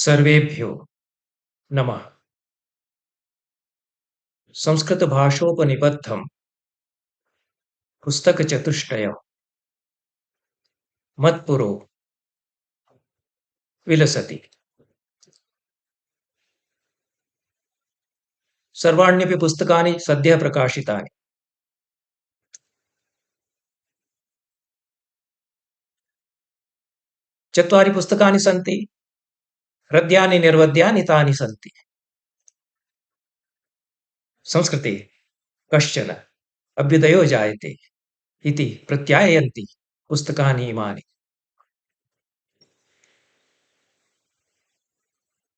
सर्वेभ्यो नमः। संस्कृतभाषोपनिबद्धं पुस्तकचतुष्टयं मत्पुरो विलसति। सर्वाण्यपि पुस्तकानि सद्यः प्रकाशितानि। चत्वारि पुस्तकानि सन्ति, हृद्यानि निर्वद्यानि तानि सन्ति। संस्कृते कश्चन अभ्युदयो जायते इति प्रत्यायन्ति पुस्तकानि इमानि।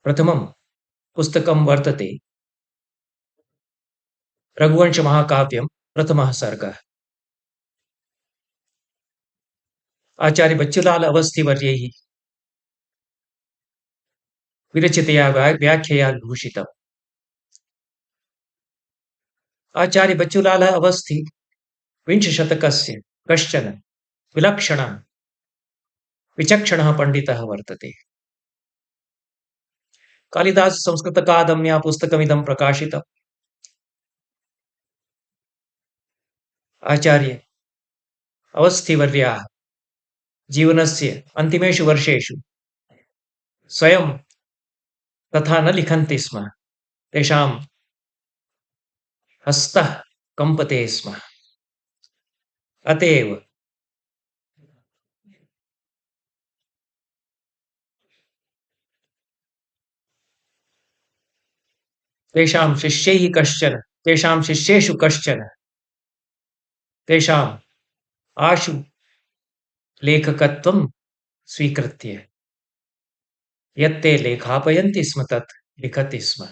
प्रथमं पुस्तकं वर्तते रघुवंशमहाकाव्यं प्रथमः सर्गः। आचार्य बच्चूलाल अवस्थीवर्यैः विरचितया व्याख्यया विभूषितम्। आचार्य बच्चूलाल अवस्थी विंशशतकस्य कश्चन विलक्षणः विचक्षणः पण्डितः वर्तते। कालिदास संस्कृतकादम्या पुस्तकमिदं प्रकाशितम्। आचार्य अवस्थीवर्याः जीवनस्य अन्तिमेषु वर्षेषु स्वयं तथा न लिखन्ति स्म, तेषां हस्तः कम्पते स्म। अतएव तेषां शिष्येषु कश्चन तेषाम् आशु लेखकत्वं स्वीकृत्य यत्ते लेखापयन्ति स्म तत् लिखति स्म।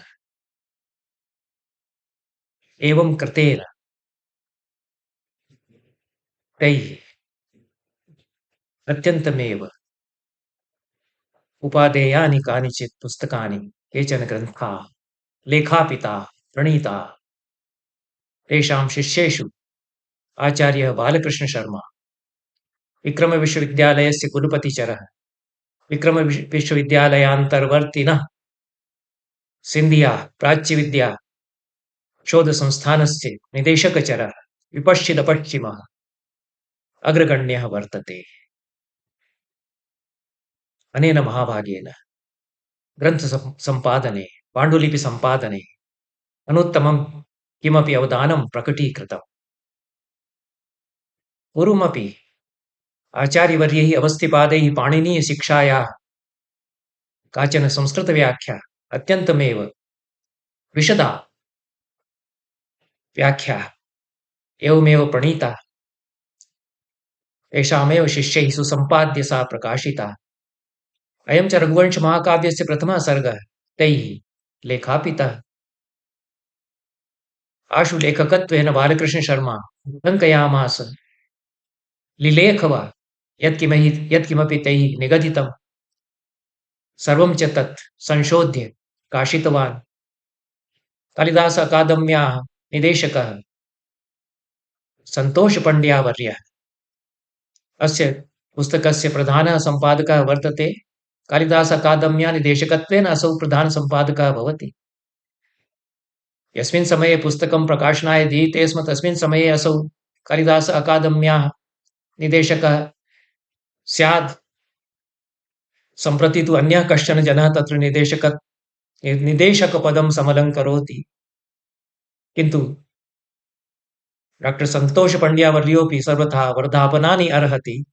एवं कृतेन तैः अत्यन्तमेव उपादेयानि कानिचित् पुस्तकानि, केचन ग्रन्थाः लेखापिताः प्रणीताः। तेषां शिष्येषु आचार्यः बालकृष्णशर्मा, विक्रमविश्वविद्यालयस्य कुलपतिचरः, विक्रमविश्वविद्यालयान्तर्वर्तिनः सिन्धिया प्राच्यविद्या शोधसंस्थानस्य निदेशकचरः, विपश्चितपश्चिमः अग्रगण्यः वर्तते। अनेन महाभागेन ग्रन्थसम्पादने पाण्डुलिपिसम्पादने अनुत्तमं किमपि अवदानं प्रकटीकृतम्। पूर्वमपि आचार्यवर्यैः अवस्थिपादैः पाणिनीयशिक्षायाः काचन संस्कृतव्याख्या अत्यन्तमेव विशदा व्याख्या एवमेव प्रणीता। तेषामेव शिष्यैः सुसम्पाद्य सा प्रकाशिता। अयं च रघुवंशमहाकाव्यस्य प्रथमः सर्गः तैः लेखापितः। आशु लेखकत्वेन बालकृष्णशर्मा टङ्कयामास लिलेख वा यत्किमपि तैः निगदितं सर्वं च तत् संशोध्य काशितवान्। कालिदास अकादम्याः निदेशकः सन्तोषपण्ड्यावर्यः अस्य पुस्तकस्य प्रधानः सम्पादकः वर्तते। कालिदास अकादम्या निदेशकत्वेन असौ प्रधानसम्पादकः भवति। यस्मिन् समये पुस्तकं प्रकाशनाय दीयते स्म तस्मिन् समये असौ कालिदास अकादम्याः निदेशकः स्यात्। सम्प्रति तु अन्यः कश्चन जनः तत्र निदेशकपदं समलङ्करोति। किन्तु डॉक्टर सन्तोषपण्ड्यावर्योऽपि सर्वथा वर्धापनानि अर्हति।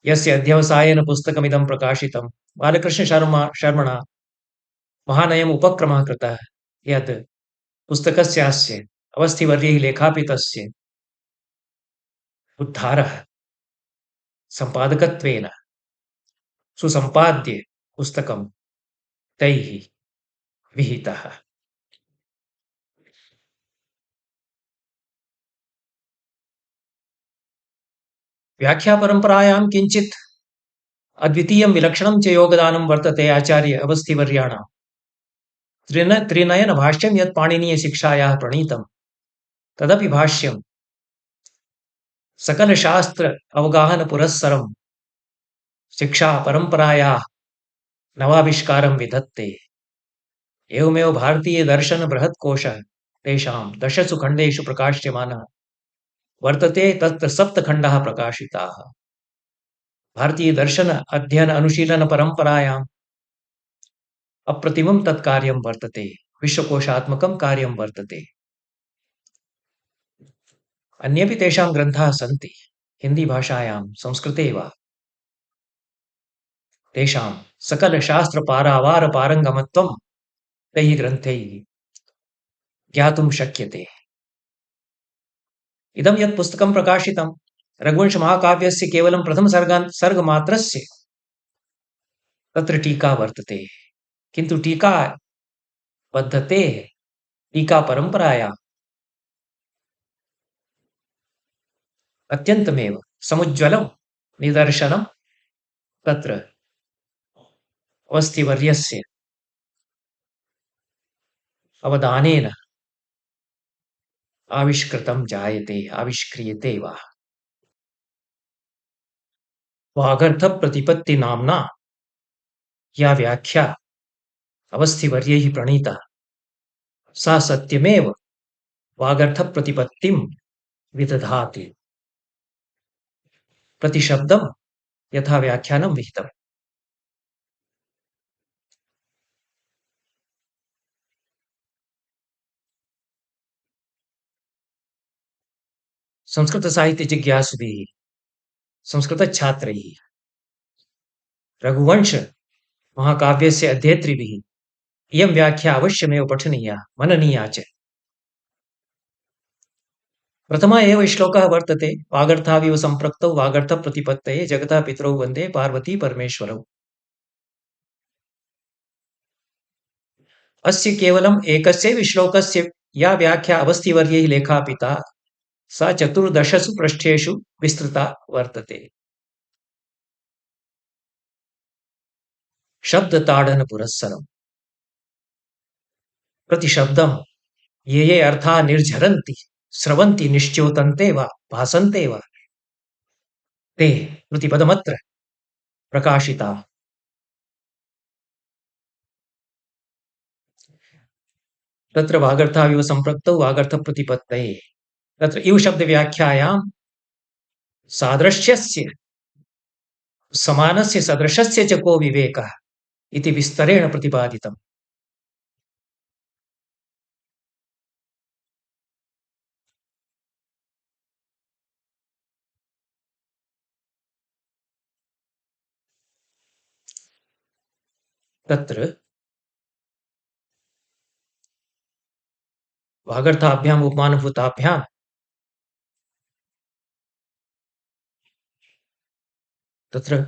यस्य अध्यवसायेन पुस्तकमिदं प्रकाशितं। बालकृष्णशर्मणा महानयम् उपक्रमः कृतः यत् पुस्तकस्यास्य अवस्थीवर्यैः लेखापितस्य उद्धारः सम्पादकत्वेन सुसम्पाद्य पुस्तकं तैः विहितः। व्याख्यापरम्परायां किञ्चित् अद्वितीयं विलक्षणं च योगदानं वर्तते आचार्य अवस्थीवर्याणां। त्रिनयनभाष्यं यत् पाणिनीयशिक्षायाः प्रणीतं तदपि भाष्यं सकलशास्त्र अवगाहनपुरस्सरं शिक्षापरम्परायाः नवाविष्कारं विधत्ते। एवमेव भारतीयदर्शनबृहत्कोशः तेषां दशसु खण्डेषु प्रकाश्यमानः वर्तते। तत्र सप्तखण्डाः प्रकाशिताः। भारतीयदर्शन अध्ययन अनुशीलन परम्परायाम् अप्रतिमं तत्कार्यं वर्तते। विश्वकोशात्मकं कार्यं वर्तते। अन्येपि तेषां ग्रन्थाः सन्ति हिन्दीभाषायां, संस्कृते वा। तेषां सकलशास्त्रपारावारपारङ्गमत्वं तैः ग्रन्थैः ज्ञातुं शक्यते। इदं यत् पुस्तकं प्रकाशितं रघुवंशमहाकाव्यस्य केवलं सर्गमात्रस्य तत्र टीका वर्तते। किन्तु टीका पद्धतेः, टीकापरम्परायाम् अत्यन्तमेव समुज्ज्वलं निदर्शनं तत्र अवस्थिवर्यस्य अवदानेन आविष्कृतं जायते, आविष्क्रियते वा। वागर्थप्रतिपत्तिनाम्ना या व्याख्या अवस्थिवर्यैः प्रणीता सा सत्यमेव वागर्थप्रतिपत्तिं विदधाति। प्रतिशब्दं यथा व्याख्यानं विहितम्। संस्कृतसाहित्यजिज्ञासुभिः, संस्कृतछात्रैः रघुवंश महाकाव्यस्य अध्येतृभिः इयं व्याख्या अवश्यमेव पठनीया, मननीया च। प्रथमः एव श्लोकः वर्तते वागर्थाविव सम्पृक्तौ वागर्थप्रतिपत्तये जगतः पितरौ वन्दे पार्वती परमेश्वरौ। अस्य केवलम् एकस्यैव श्लोकस्य या व्याख्या अवस्थिवर्यैः लेखापिता सा 14 पृष्ठेषु विस्तृता वर्तते। शब्दताडनपुरस्सरम्। प्रतिशब्दं ये ये अर्थाः निर्झरन्ति, स्रवन्ति, निश्च्योतन्ते वा भासन्ते वा ते प्रतिपदमत्र प्रकाशिताः। तत्र वागर्थाविव सम्पृक्तौ वागर्थप्रतिपत्तये तत्र इव शब्दव्याख्यायां सादृश्यस्य समानस्य सदृशस्य च को विवेकः इति विस्तरेण प्रतिपादितम्। तत्र वागर्थाभ्याम् उपमानुभूताभ्यां तत्र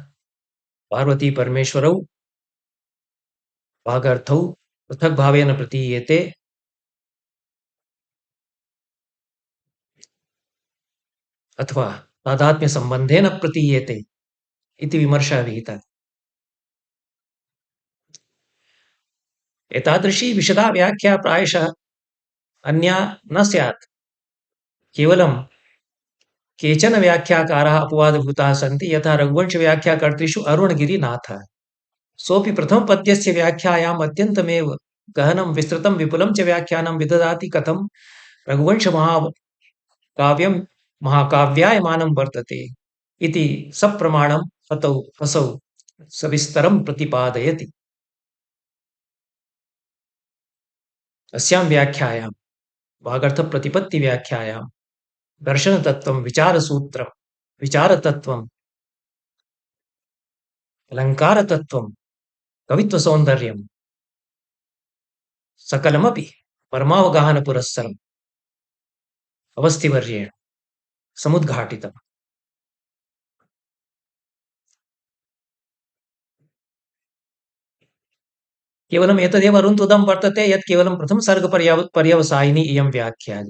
पार्वती परमेश्वरौ वागर्थौ पृथक् भावेन प्रतीयेते। अथवा तादात्म्यसम्बन्धेन प्रतीयेते इति विमर्शः विहितः। एतादृशी विशदा व्याख्या प्रायशः अन्या न स्यात्। केवलं केचन व्याख्याकाराः अपवादभूताः सन्ति, यथा रघुवंशव्याख्याकर्तृषु अरुणगिरिनाथः। सोऽपि प्रथमपद्यस्य व्याख्यायाम् अत्यन्तमेव गहनं विस्तृतं विपुलं च व्याख्यानं विदधाति। कथं रघुवंशमहाकाव्यं महाकाव्यायमानं वर्तते इति सप्रमाणम् असौ सविस्तरं प्रतिपादयति। अस्यां व्याख्यायां वागर्थप्रतिपत्तिव्याख्यायां दर्शनतत्त्वं, विचारसूत्रं, विचारतत्त्वं, अलङ्कारतत्त्वं, कवित्वसौन्दर्यं सकलमपि परमावगाहनपुरस्सरम् अवस्थिवर्येण समुद्घाटितम्। केवलम् एतदेव अरुन्तुदं वर्तते यत् केवलं प्रथमसर्गपर्यवसायिनी इयं व्याख्या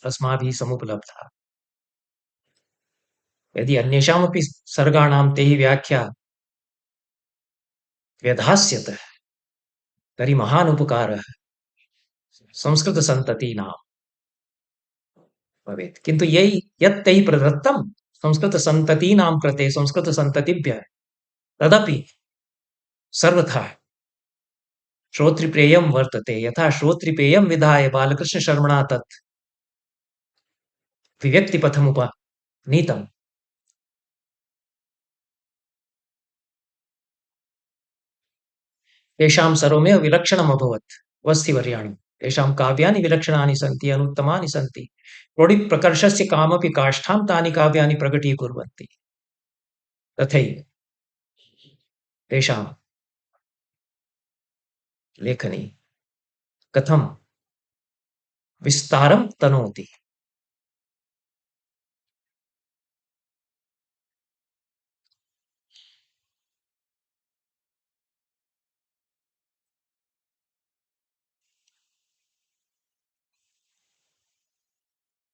अस्माभिः समुपलब्धा। यदि अन्येषामपि सर्गाणां तैः व्याख्या व्यधास्यत तर्हि महान् उपकारः संस्कृतसन्ततीनां भवेत्। किन्तु यत् तैः प्रदत्तं संस्कृतसन्ततीनां कृते, संस्कृतसन्ततिभ्यः, तदपि सर्वथा श्रोतृप्रेयं वर्तते, यथा श्रोतृपेयं विधाय बालकृष्णशर्मणा तत् विव्यक्तिपथमुपनीतम्। तेषां सर्वमेव विलक्षणम् अभवत् वस्तिवर्याणि। तेषां काव्यानि विलक्षणानि सन्ति, अनुत्तमानि सन्ति। प्रौढिप्रकर्षस्य कामपि काष्ठां तानि काव्यानि प्रकटीकुर्वन्ति। तथैव तेषां लेखनी कथं विस्तारं तनोति।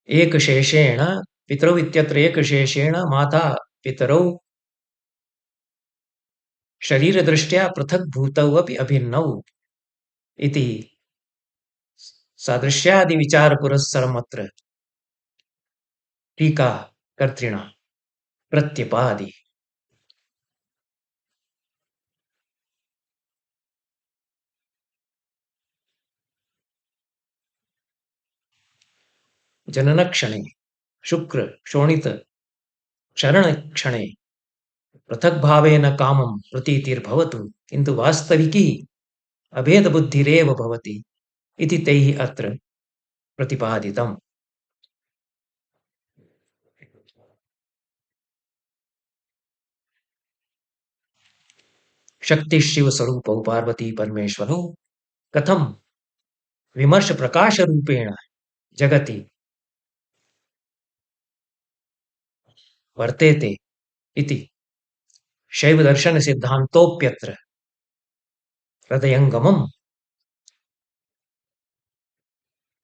एकशेषेण पितरौ इत्यत्र एकशेषेण माता पितरौ शरीरदृष्ट्या पृथग्भूतौ अपि अभिन्नौ इति सादृश्यादिविचारपुरस्सरमत्र टीकाकर्तृणा प्रत्यपादि। जननक्षणे शुक्र शोणित क्षरणक्षणे पृथग्भावेन कामं प्रतीतिर्भवतु, किन्तु वास्तविकी अभेदबुद्धिरेव भवति इति तैः अत्र प्रतिपादितम्। शक्तिशिवस्वरूपौ पार्वती परमेश्वरौ कथं विमर्शप्रकाशरूपेण जगति वर्तेते इति शैवदर्शनसिद्धान्तोऽप्यत्र हृदयङ्गमं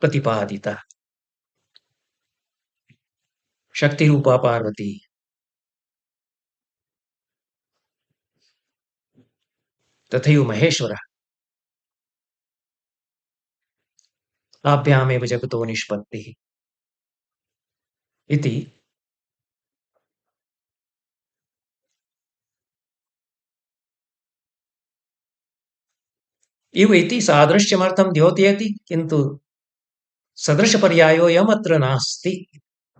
प्रतिपादितः। शक्तिरूपा पार्वती तथैव महेश्वरः, ताभ्यामेव जगतो निष्पत्तिः इति इव इति सादृश्यमर्थं द्योतयति, किन्तु सदृशपर्यायोऽयमत्र नास्ति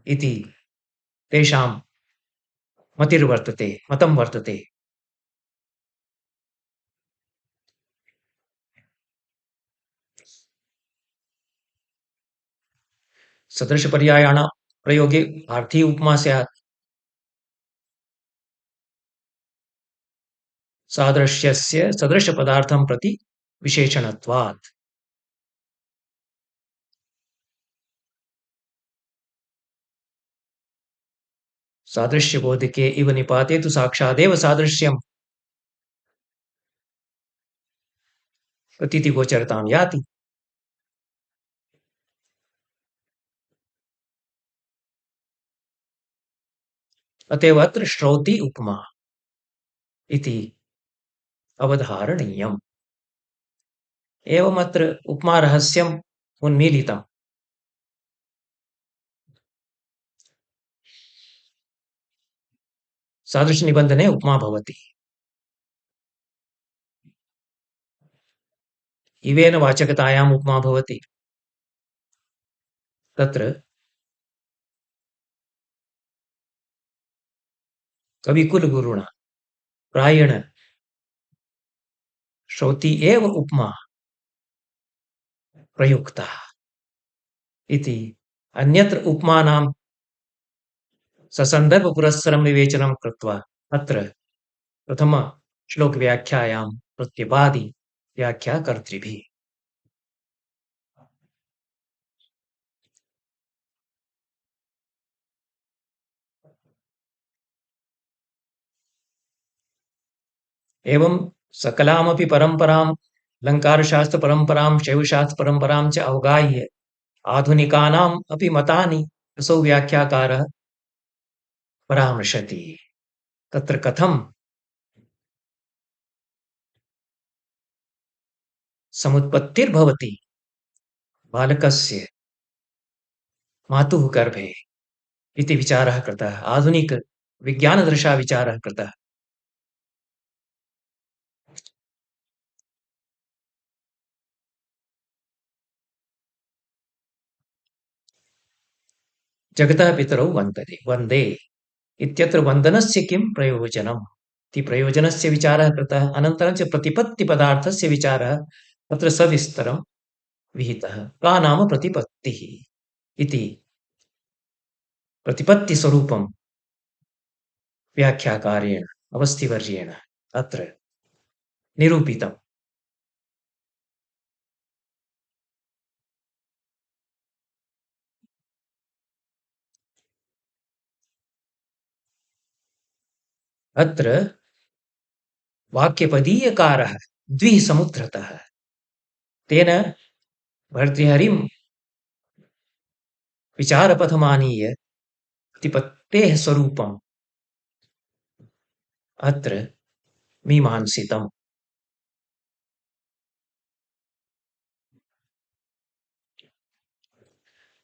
इति तेषां मतं वर्तते। सदृशपर्यायाणां प्रयोगे अर्थी उपमा स्यात्। सादृश्यस्य सदृशपदार्थं प्रति विशेषणत्वात्। सादृश्यबोधके इव निपाते तु साक्षादेव सादृश्यं प्रतीतिगोचरतां याति। अतएव अत्र श्रौति उपमा इति अवधारणीयम्। एवमत्र उपमारहस्यम् उन्मीलितम्। सादृशनिबन्धने उपमा भवति। इवेन वाचकतायाम् उपमा भवति। तत्र कविकुलगुरुणा प्रायेण श्रौति एव उपमा प्रयुक्ता इति अन्यत्र उपमानां ससन्दर्भपुरस्सरं विवेचनं कृत्वा अत्र प्रथमश्लोकव्याख्यायां प्रत्यपादि व्याख्याकर्तृभिः। एवं सकलामपि परम्परां, अलङ्कारशास्त्रपरम्परां, शैवशास्त्रपरम्परां च अवगाह्य आधुनिकानाम् अपि मतानि असौ व्याख्याकारः परामर्शति। तत्र कथं समुत्पत्तिर्भवति बालकस्य मातुः गर्भे इति विचारः कृतः, आधुनिकविज्ञानदृशा विचारः कृतः। जगतः पितरौ वन्दे इत्यत्र वन्दनस्य किं प्रयोजनम् इति प्रयोजनस्य विचारः कृतः। अनन्तरं च प्रतिपत्तिपदार्थस्य विचारः तत्र सविस्तरं विहितः। का नाम प्रतिपत्तिः इति प्रतिपत्तिस्वरूपं व्याख्याकारेण अवस्थिवर्येण अत्र निरूपितम्। अत्र वाक्यपदीयकारः द्विः समुद्धृतः। तेन भर्तृहरिं विचारपथमानीय प्रतिपत्तेः स्वरूपम् अत्र मीमांसितम्।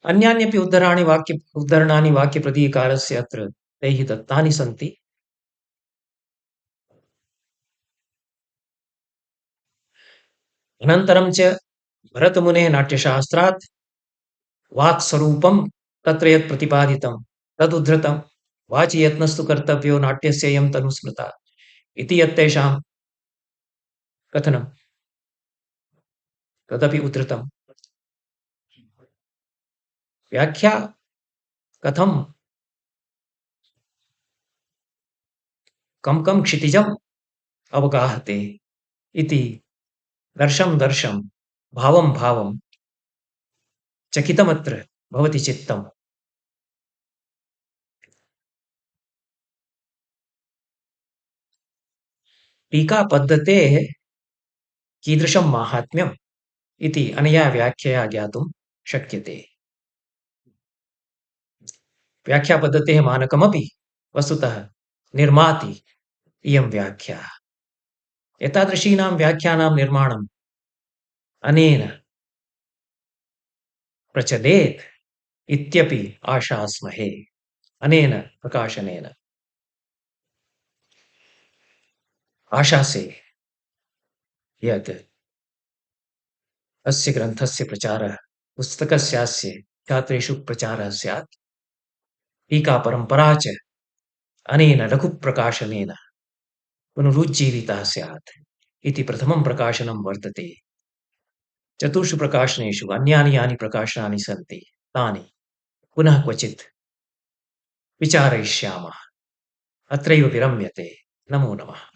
अन्यान्यपि उद्धरणानि वाक्यप्रतीकारस्य अत्र तैः दत्तानि सन्ति। अनन्तरं च भरतमुनेः नाट्यशास्त्रात् वाक्स्वरूपं तत्र यत् प्रतिपादितं तदुद्धृतं। वाचि यत्नस्तु कर्तव्यो नाट्यस्येयं तनुस्मृता इति यत्तेषां कथनं तदपि उद्धृतम्। व्याख्या कथं कं कं क्षितिजम् अवगाहते इति दर्शं दर्शं भावं भावं चकितमत्र भवति चित्तम्। टीकापद्धतेः कीदृशं माहात्म्यम् इति अनया व्याख्यया ज्ञातुं शक्यते। व्याख्यापद्धतेः मानकमपि वस्तुतः निर्माति इयं व्याख्या। एतादृशीनां व्याख्यानां निर्माणम् अनेन प्रचलेत् इत्यपि आशास्महे। अनेन प्रकाशनेन आशासे यत् अस्य ग्रन्थस्य प्रचारः पुस्तकस्यास्य छात्रेषु प्रचारः स्यात्। टीकापरम्परा च अनेन लघुप्रकाशनेन पुनरुज्जीविता स्यात् इति प्रथमं प्रकाशनं वर्तते। चतुर्षु प्रकाशनेषु अन्यानि यानि प्रकाशनानि सन्ति तानि पुनः क्वचित् विचारयिष्यामः। अत्रैव विरम्यते। नमो नमः।